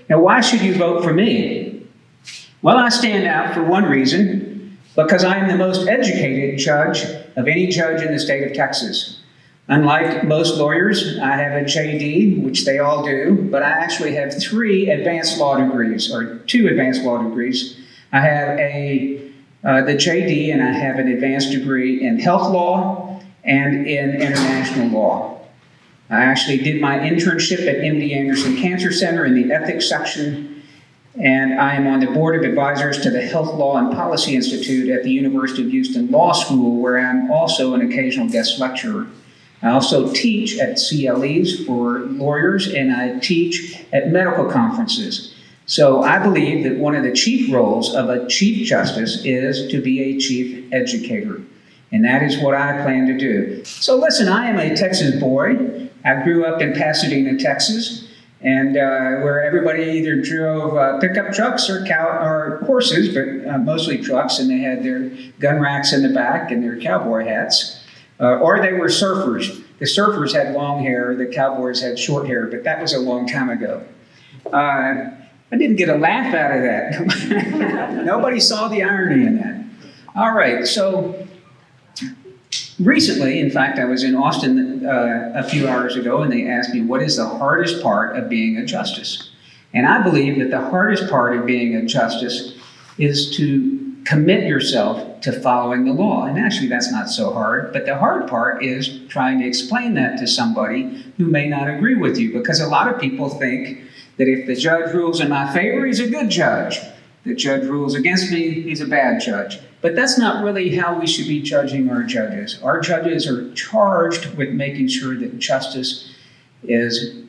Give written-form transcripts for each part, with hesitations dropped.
Now, why should you vote for me? Well, I stand out for one reason, because I am the most educated judge of any judge in the state of Texas. Unlike most lawyers, I have a JD, which they all do, but I actually have 3 advanced law degrees, or 2 advanced law degrees. I have the JD, and I have an advanced degree in health law and in international law. I actually did my internship at MD Anderson Cancer Center in the ethics section, and I am on the board of advisors to the Health Law and Policy Institute at the University of Houston Law School, where I'm also an occasional guest lecturer. I also teach at CLEs for lawyers, and I teach at medical conferences. So I believe that one of the chief roles of a Chief Justice is to be a chief educator. And that is what I plan to do. So listen, I am a Texas boy. I grew up in Pasadena, Texas, and where everybody either drove pickup trucks or horses, but mostly trucks, and they had their gun racks in the back and their cowboy hats. Or they were surfers. The surfers had long hair, the cowboys had short hair, but that was a long time ago. I didn't get a laugh out of that. Nobody saw the irony in that. All right, so recently, in fact, I was in Austin a few hours ago, and they asked me, what is the hardest part of being a justice? And I believe that the hardest part of being a justice is to commit yourself to following the law. And actually, that's not so hard, but the hard part is trying to explain that to somebody who may not agree with you, because a lot of people think that if the judge rules in my favor, he's a good judge. The judge rules against me, he's a bad judge. But that's not really how we should be judging our judges. Our judges are charged with making sure that justice is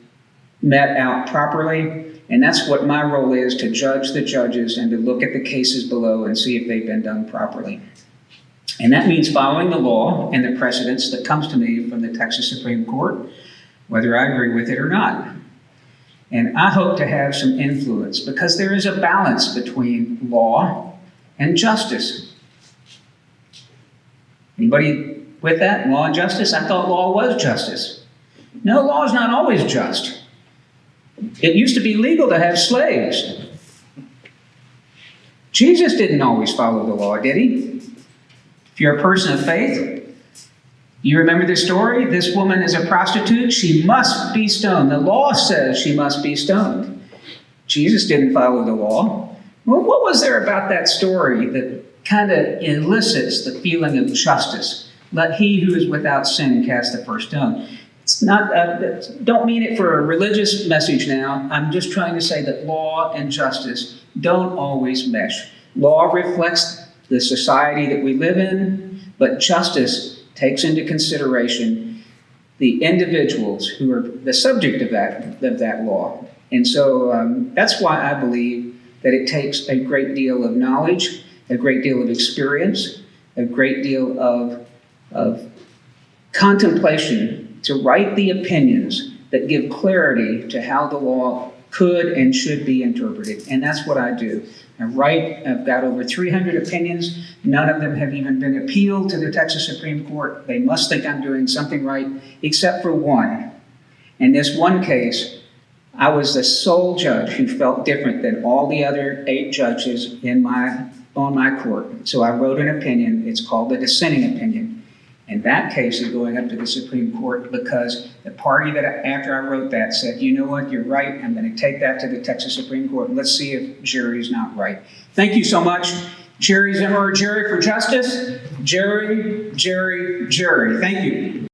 met out properly. And that's what my role is, to judge the judges and to look at the cases below and see if they've been done properly. And that means following the law and the precedents that comes to me from the Texas Supreme Court, whether I agree with it or not. And I hope to have some influence, because there is a balance between law and justice. Anybody with that? Law and justice? I thought law was justice. No, law is not always just. It used to be legal to have slaves. Jesus didn't always follow the law, did he? If you're a person of faith, you remember the story? This woman is a prostitute. She must be stoned. The law says she must be stoned. Jesus didn't follow the law. Well, what was there about that story that kind of elicits the feeling of justice? Let he who is without sin cast the first stone. It's not, don't mean it for a religious message now. I'm just trying to say that law and justice don't always mesh. Law reflects the society that we live in, but justice takes into consideration the individuals who are the subject of that law. And so that's why I believe that it takes a great deal of knowledge, a great deal of experience, a great deal of contemplation to write the opinions that give clarity to how the law could and should be interpreted. And that's what I do. I've got over 300 opinions. None of them have even been appealed to the Texas Supreme Court. They must think I'm doing something right, except for one. In this one case, I was the sole judge who felt different than all the other 8 judges on my court. So I wrote an opinion. It's called the dissenting opinion. And that case is going up to the Supreme Court because the party that, after I wrote that, said, you know what, you're right. I'm going to take that to the Texas Supreme Court. Let's see if Jerry's not right. Thank you so much. Jerry Zimmerer, Jerry for Justice. Jerry. Thank you.